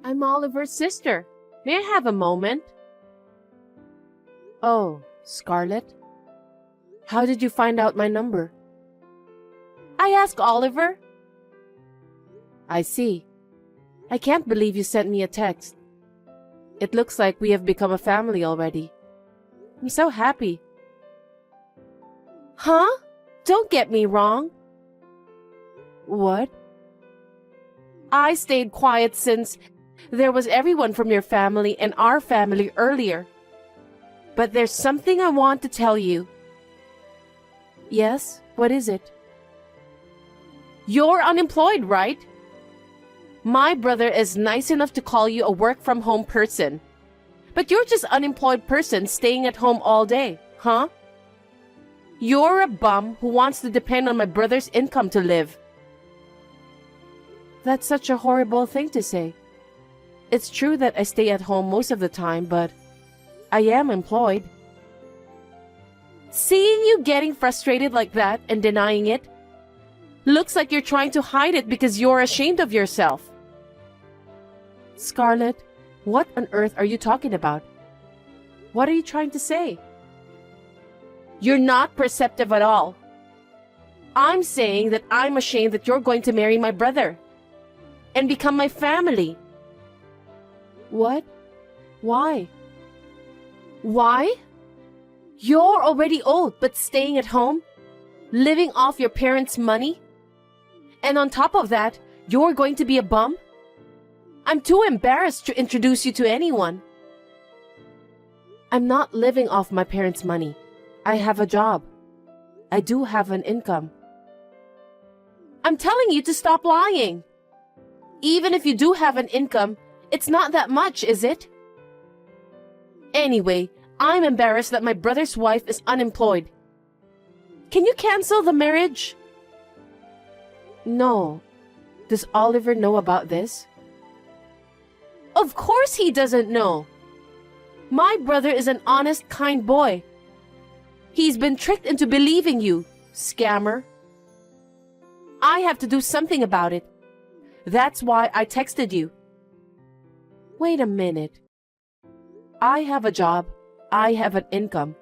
I'm Oliver's sister. May I have a moment? Oh, Scarlett? How did you find out my number? I asked Oliver. I see. I can't believe you sent me a text. It looks like we have become a family already. I'm so happy. Huh? Don't get me wrong. What? I stayed quiet since there was everyone from your family and our family earlier. But there's something I want to tell you. Yes? What is it? You're unemployed, right? My brother is nice enough to call you a work-from-home person. But you're just an unemployed person staying at home all day, huh? You're a bum who wants to depend on my brother's income to live. That's such a horrible thing to say. It's true that I stay at home most of the time, but I am employed. Seeing you getting frustrated like that and denying it looks like you're trying to hide it because you're ashamed of yourself. Scarlett, what on earth are you talking about? What are you trying to say? You're not perceptive at all. I'm saying that I'm ashamed that you're going to marry my brother and become my family. What? Why? Why? You're already old but staying at home, living off your parents' money? And on top of that, you're going to be a bum? I'm too embarrassed to introduce you to anyone. I'm not living off my parents' money. I have a job. I do have an income. I'm telling you to stop lying. Even if you do have an income, it's not that much, is it? Anyway, I'm embarrassed that my brother's wife is unemployed. Can you cancel the marriage? No. Does Oliver know about this? Of course he doesn't know. My brother is an honest, kind boy. He's been tricked into believing you, scammer. I have to do something about it. That's why I texted you. Wait a minute. I have a job. I have an income.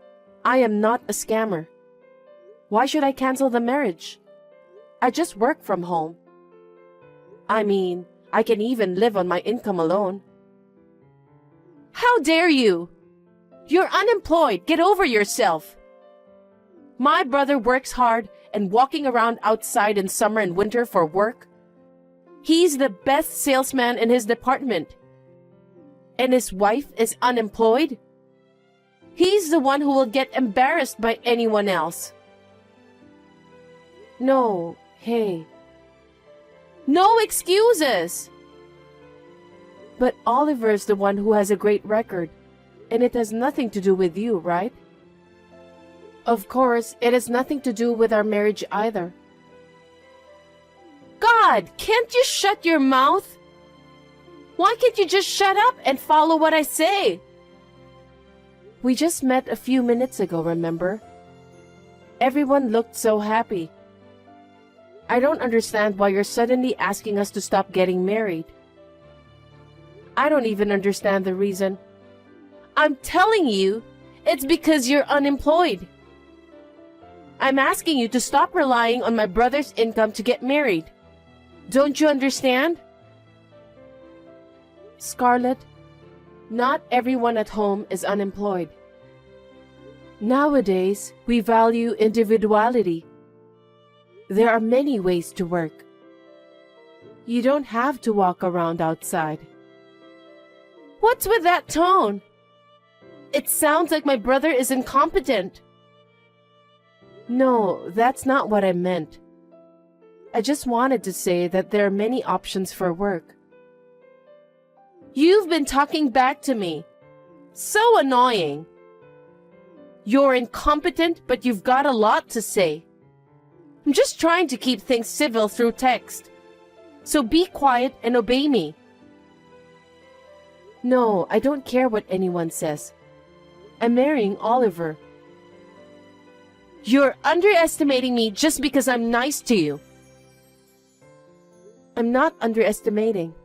I am not a scammer. Why should I cancel the marriage? I just work from home. I mean, I can even live on my income alone. How dare you? You're unemployed. Get over yourself. My brother works hard and walking around outside in summer and winter for work. He's the best salesman in his department. And his wife is unemployed? He's the one who will get embarrassed by anyone else. No, hey. No excuses! But Oliver's the one who has a great record, and it has nothing to do with you, right? Of course, it has nothing to do with our marriage either. God, can't you shut your mouth? Why can't you just shut up and follow what I say? We just met a few minutes ago, remember? Everyone looked so happy. I don't understand why you're suddenly asking us to stop getting married. I don't even understand the reason. I'm telling you, it's because you're unemployed. I'm asking you to stop relying on my brother's income to get married. Don't you understand? Scarlett, not everyone at home is unemployed. Nowadays, we value individuality. There are many ways to work. You don't have to walk around outside. What's with that tone? It sounds like my brother is incompetent. No, that's not what I meant. I just wanted to say that there are many options for work. You've been talking back to me. So annoying. You're incompetent, but you've got a lot to say. I'm just trying to keep things civil through text. So be quiet and obey me. No, I don't care what anyone says. I'm marrying Oliver. You're underestimating me just because I'm nice to you. I'm not underestimating.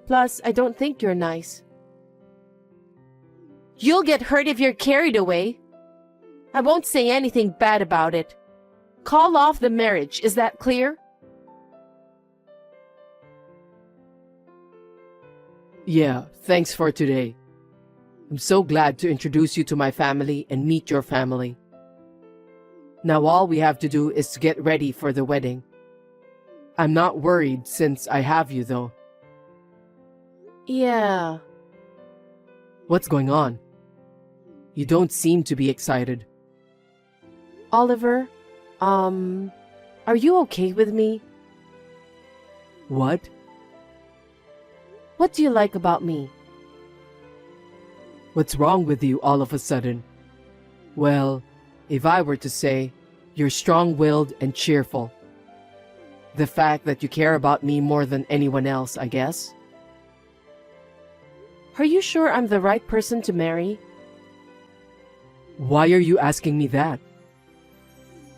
Plus, I don't think you're nice. You'll get hurt if you're carried away. I won't say anything bad about it. Call off the marriage, is that clear? Yeah, thanks for today. I'm so glad to introduce you to my family and meet your family. Now all we have to do is to get ready for the wedding. I'm not worried since I have you though. Yeah. What's going on? You don't seem to be excited. Oliver, are you okay with me? What? What do you like about me? What's wrong with you all of a sudden? Well, if I were to say, you're strong-willed and cheerful. The fact that you care about me more than anyone else, I guess. Are you sure I'm the right person to marry? Why are you asking me that?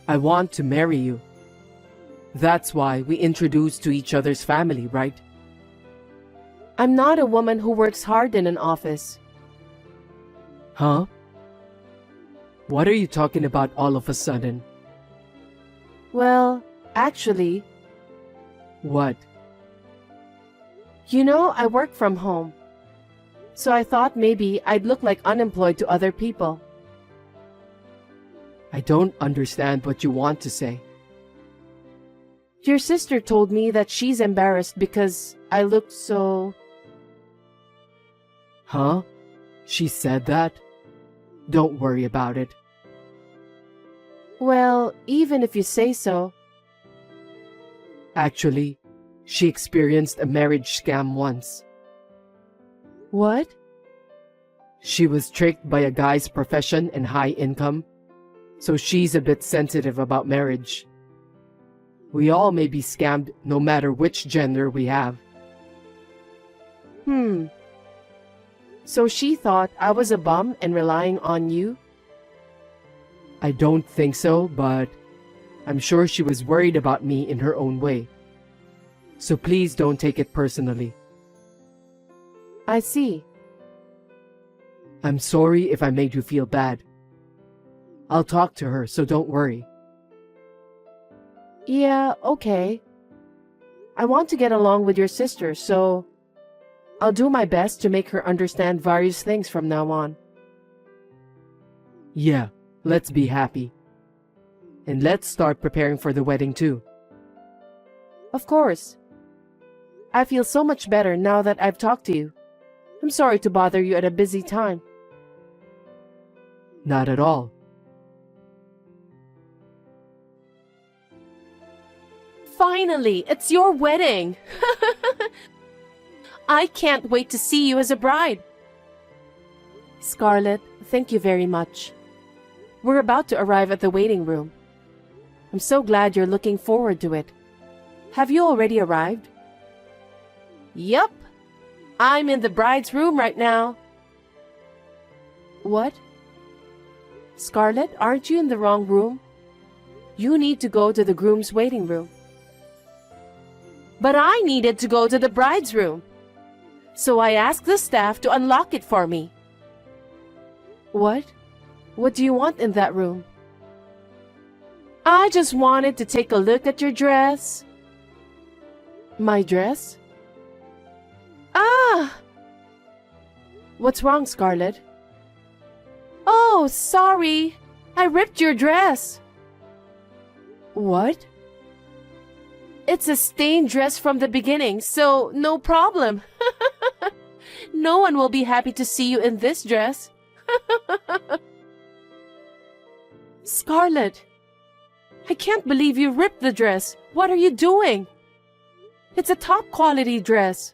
I want to marry you. That's why we introduced to each other's family, right? I'm not a woman who works hard in an office. Huh? What are you talking about all of a sudden? Well, actually, What? you know, I work from home. So I thought maybe I'd look like unemployed to other people. I don't understand what you want to say. Your sister told me that she's embarrassed because I look so... Huh? She said that? Don't worry about it. Well, even if you say so. Actually, she experienced a marriage scam once. What? She was tricked by a guy's profession and high income, so she's a bit sensitive about marriage. We all may be scammed no matter which gender we have. So she thought I was a bum and relying on you? I don't think so, but I'm sure she was worried about me in her own way. So please don't take it personally. I see. I'm sorry if I made you feel bad. I'll talk to her, so don't worry. Yeah, okay. I want to get along with your sister, so I'll do my best to make her understand various things from now on. Yeah, let's be happy. And let's start preparing for the wedding too. Of course. I feel so much better now that I've talked to you. I'm sorry to bother you at a busy time. Not at all. Finally, it's your wedding! I can't wait to see you as a bride. Scarlett, thank you very much. We're about to arrive at the waiting room. I'm so glad you're looking forward to it. Have you already arrived? Yup. I'm in the bride's room right now. What? Scarlett, aren't you in the wrong room? You need to go to the groom's waiting room. But I needed to go to the bride's room. So I asked the staff to unlock it for me. What? What do you want in that room? I just wanted to take a look at your dress. My dress? Ah! What's wrong, Scarlett? Oh, sorry. I ripped your dress. What? It's a stained dress from the beginning, so no problem. No one will be happy to see you in this dress. Scarlett, I can't believe you ripped the dress. What are you doing? It's a top quality dress.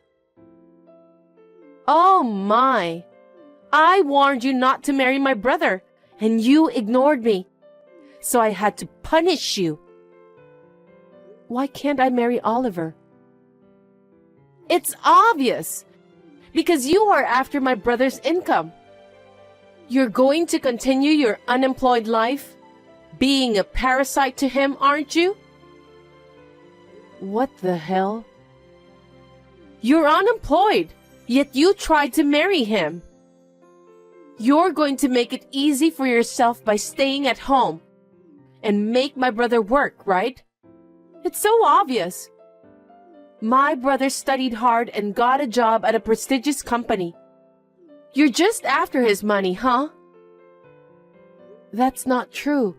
Oh my! I warned you not to marry my brother, and you ignored me. So I had to punish you. Why can't I marry Oliver? It's obvious! Because you are after my brother's income. You're going to continue your unemployed life, being a parasite to him, aren't you? What the hell? You're unemployed, yet you tried to marry him. You're going to make it easy for yourself by staying at home and make my brother work, right? It's so obvious. My brother studied hard and got a job at a prestigious company. You're just after his money, huh? That's not true.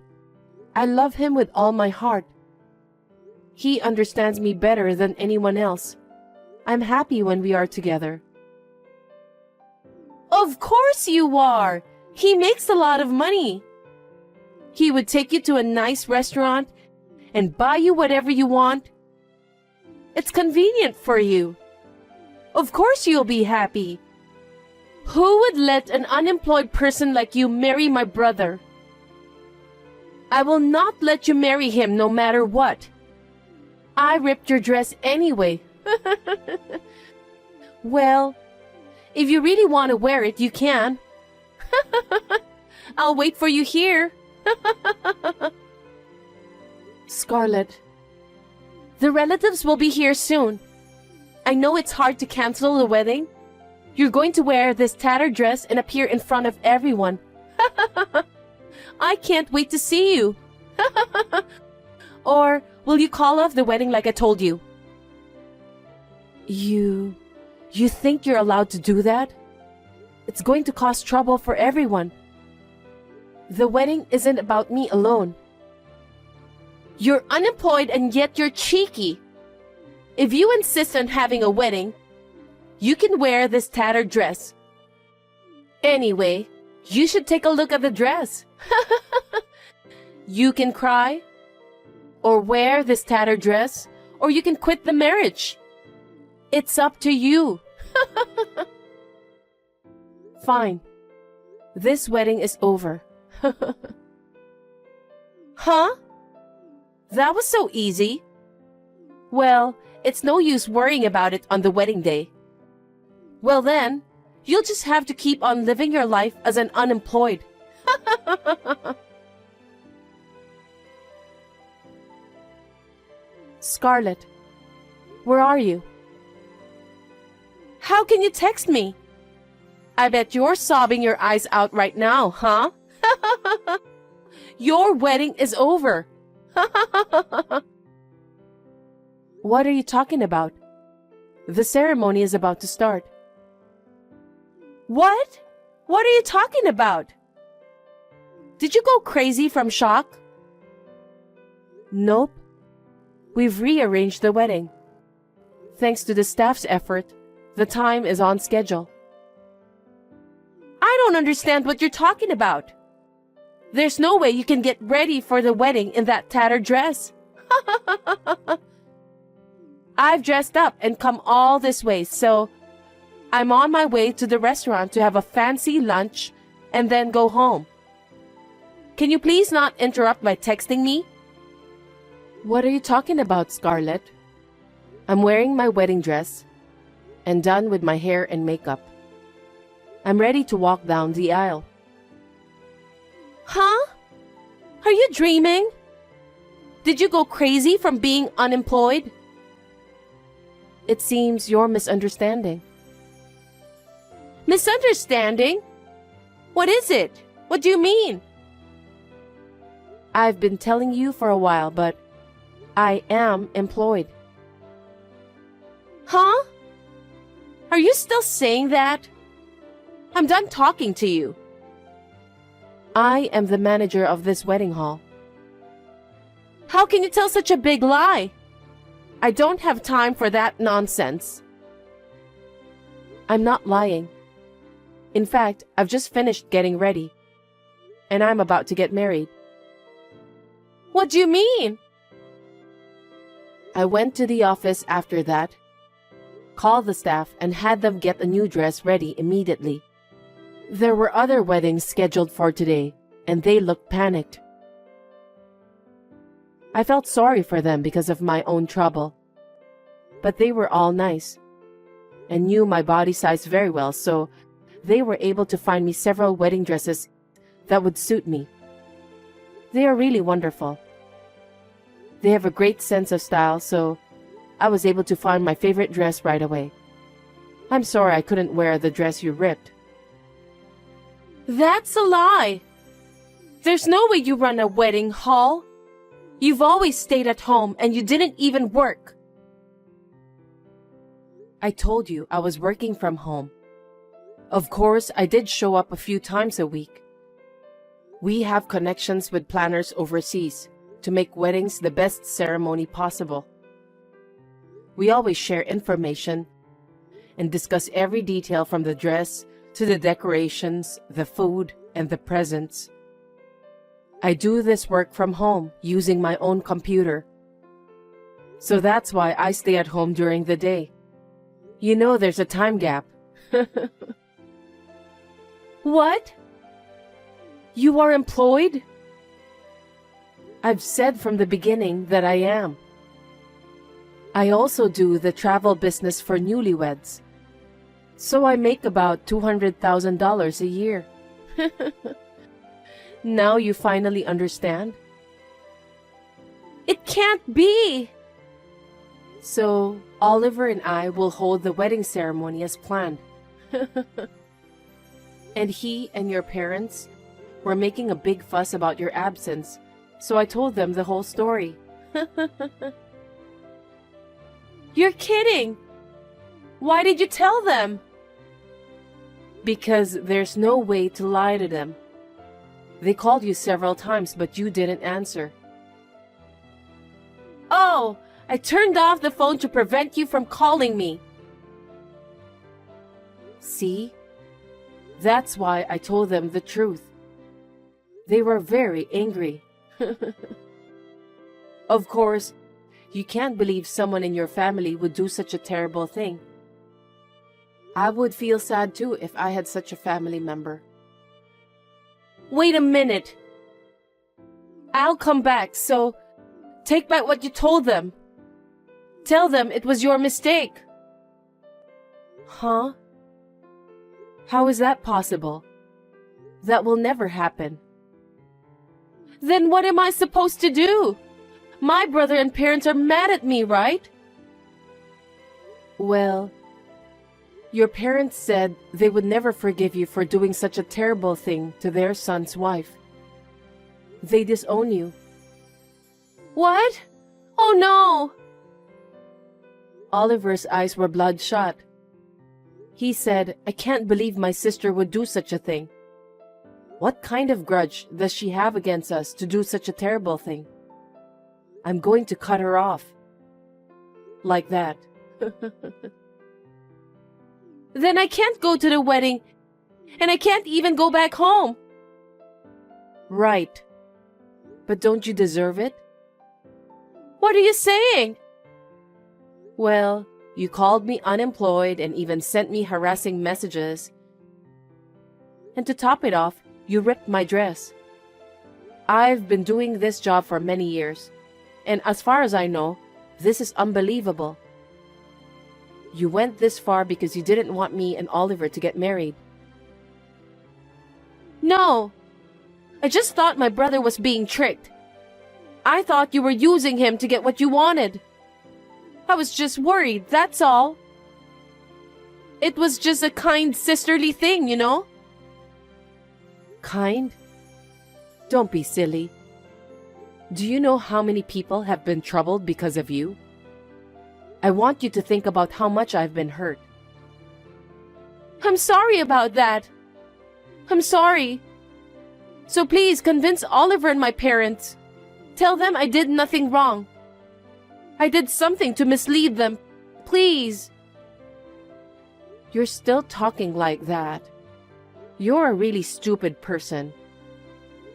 I love him with all my heart. He understands me better than anyone else. I'm happy when we are together. Of course you are! He makes a lot of money. He would take you to a nice restaurant and buy you whatever you want. It's convenient for you. Of course you'll be happy. Who would let an unemployed person like you marry my brother? I will not let you marry him no matter what. I ripped your dress anyway. Well, if you really want to wear it, you can. I'll wait for you here. Scarlett, the relatives will be here soon. I know it's hard to cancel the wedding. You're going to wear this tattered dress and appear in front of everyone. I can't wait to see you. Or will you call off the wedding like I told you? You think you're allowed to do that? It's going to cause trouble for everyone. The wedding isn't about me alone. You're unemployed and yet you're cheeky. If you insist on having a wedding, you can wear this tattered dress. Anyway, you should take a look at the dress. You can cry, or wear this tattered dress, or you can quit the marriage. It's up to you. Fine. This wedding is over. Huh? That was so easy. Well, it's no use worrying about it on the wedding day. Well then, you'll just have to keep on living your life as an unemployed. Scarlett, where are you? How can you text me? I bet you're sobbing your eyes out right now, huh? Your wedding is over. What are you talking about? The ceremony is about to start. What? What are you talking about? Did you go crazy from shock? Nope. We've rearranged the wedding. Thanks to the staff's effort, the time is on schedule. I don't understand what you're talking about. There's no way you can get ready for the wedding in that tattered dress. I've dressed up and come all this way, so I'm on my way to the restaurant to have a fancy lunch and then go home. Can you please not interrupt by texting me? What are you talking about, Scarlett? I'm wearing my wedding dress and done with my hair and makeup. I'm ready to walk down the aisle. Huh? Are you dreaming? Did you go crazy from being unemployed? It seems you're misunderstanding. Misunderstanding? What is it? What do you mean? I've been telling you for a while, but I am employed. Huh? Are you still saying that? I'm done talking to you. I am the manager of this wedding hall. How can you tell such a big lie? I don't have time for that nonsense. I'm not lying. In fact, I've just finished getting ready, and I'm about to get married. What do you mean? I went to the office after that, called the staff, and had them get a new dress ready immediately. There were other weddings scheduled for today, and they looked panicked. I felt sorry for them because of my own trouble. But they were all nice and knew my body size very well, so they were able to find me several wedding dresses that would suit me. They are really wonderful. They have a great sense of style, so I was able to find my favorite dress right away. I'm sorry I couldn't wear the dress you ripped. That's a lie. There's no way you run a wedding hall. You've always stayed at home and you didn't even work. I told you I was working from home. Of course, I did show up a few times a week. We have connections with planners overseas to make weddings the best ceremony possible. We always share information and discuss every detail from the dress to the decorations, the food, and the presents. I do this work from home using my own computer. So that's why I stay at home during the day. You know there's a time gap. What? You are employed? I've said from the beginning that I am. I also do the travel business for newlyweds. So I make about $200,000 a year. Now you finally understand? It can't be. So Oliver and I will hold the wedding ceremony as planned. And he and your parents were making a big fuss about your absence, so I told them the whole story. You're kidding. Why did you tell them? Because there's no way to lie to them. They called you several times, but you didn't answer. Oh, I turned off the phone to prevent you from calling me. See? That's why I told them the truth. They were very angry. Of course, you can't believe someone in your family would do such a terrible thing. I would feel sad too if I had such a family member. Wait a minute. I'll come back, so take back what you told them. Tell them it was your mistake. Huh? How is that possible? That will never happen. Then what am I supposed to do? My brother and parents are mad at me, right? Well, your parents said they would never forgive you for doing such a terrible thing to their son's wife. They disown you. What? Oh no! Oliver's eyes were bloodshot. He said, I can't believe my sister would do such a thing. What kind of grudge does she have against us to do such a terrible thing? I'm going to cut her off. Like that. Then I can't go to the wedding, and I can't even go back home. Right. But don't you deserve it? What are you saying? Well, you called me unemployed and even sent me harassing messages. And to top it off, you ripped my dress. I've been doing this job for many years, and as far as I know, this is unbelievable. You went this far because you didn't want me and Oliver to get married. No, I just thought my brother was being tricked. I thought you were using him to get what you wanted. I was just worried, that's all. It was just a kind sisterly thing, you know? Kind? Don't be silly. Do you know how many people have been troubled because of you? I want you to think about how much I've been hurt. I'm sorry about that. I'm sorry. So please convince Oliver and my parents. Tell them I did nothing wrong. I did something to mislead them. Please. You're still talking like that. You're a really stupid person.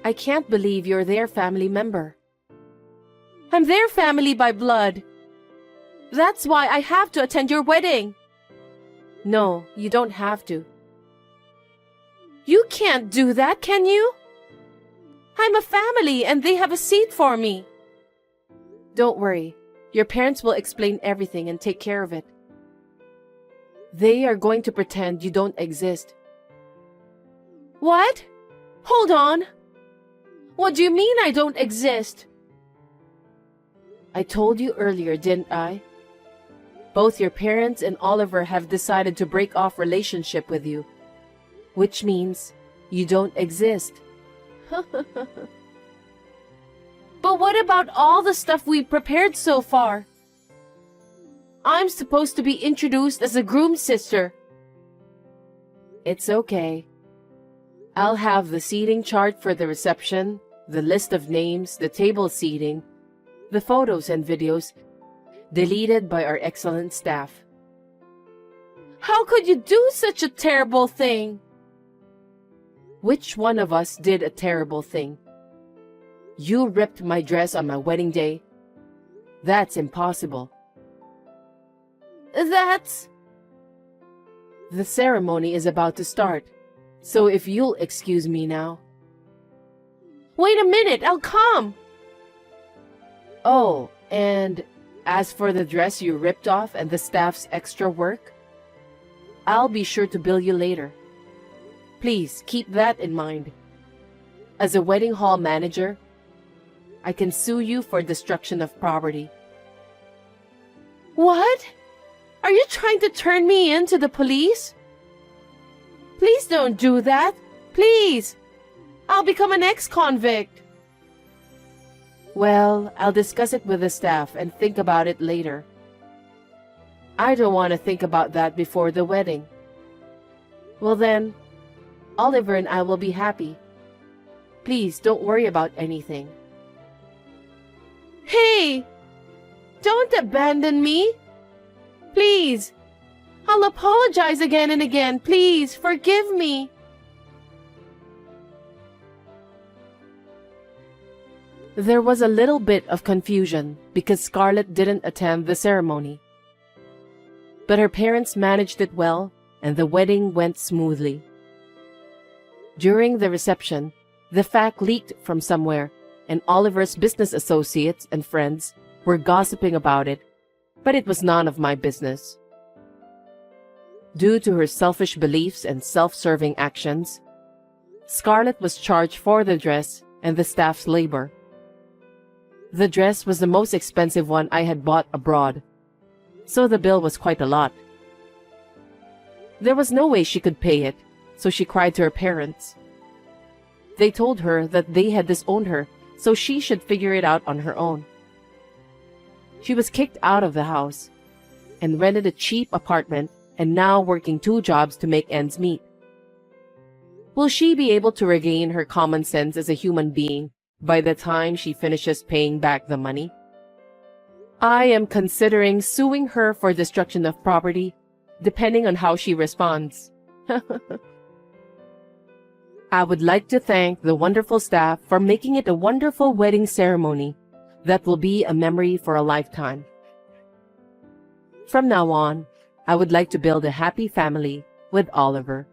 I can't believe you're their family member. I'm their family by blood. That's why I have to attend your wedding. No, you don't have to. You can't do that, can you? I'm a family and they have a seat for me. Don't worry. Your parents will explain everything and take care of it. They are going to pretend you don't exist. What? Hold on. What do you mean I don't exist? I told you earlier, didn't I? Both your parents and Oliver have decided to break off relationship with you, which means you don't exist. But what about all the stuff we prepared so far? I'm supposed to be introduced as a groom's sister. It's okay. I'll have the seating chart for the reception, the list of names, the table seating, the photos and videos deleted by our excellent staff. How could you do such a terrible thing? Which one of us did a terrible thing? You ripped my dress on my wedding day. That's impossible. The ceremony is about to start, so if you'll excuse me now. Wait a minute, I'll come. Oh, and as for the dress you ripped off and the staff's extra work, I'll be sure to bill you later. Please keep that in mind. As a wedding hall manager, I can sue you for destruction of property. What? Are you trying to turn me in to the police? Please don't do that. Please. I'll become an ex-convict. Well, I'll discuss it with the staff and think about it later. I don't want to think about that before the wedding. Well then, Oliver and I will be happy. Please don't worry about anything. Hey! Don't abandon me! Please! I'll apologize again and again. Please, forgive me. There was a little bit of confusion because Scarlett didn't attend the ceremony. But her parents managed it well, and the wedding went smoothly. During the reception, the fact leaked from somewhere, and Oliver's business associates and friends were gossiping about it, but it was none of my business. Due to her selfish beliefs and self-serving actions, Scarlett was charged for the dress and the staff's labor. The dress was the most expensive one I had bought abroad, so the bill was quite a lot. There was no way she could pay it, so she cried to her parents. They told her that they had disowned her, so she should figure it out on her own. She was kicked out of the house and rented a cheap apartment and now working 2 jobs to make ends meet. Will she be able to regain her common sense as a human being by the time she finishes paying back the money? I am considering suing her for destruction of property, depending on how she responds. I would like to thank the wonderful staff for making it a wonderful wedding ceremony that will be a memory for a lifetime. From now on, I would like to build a happy family with Oliver.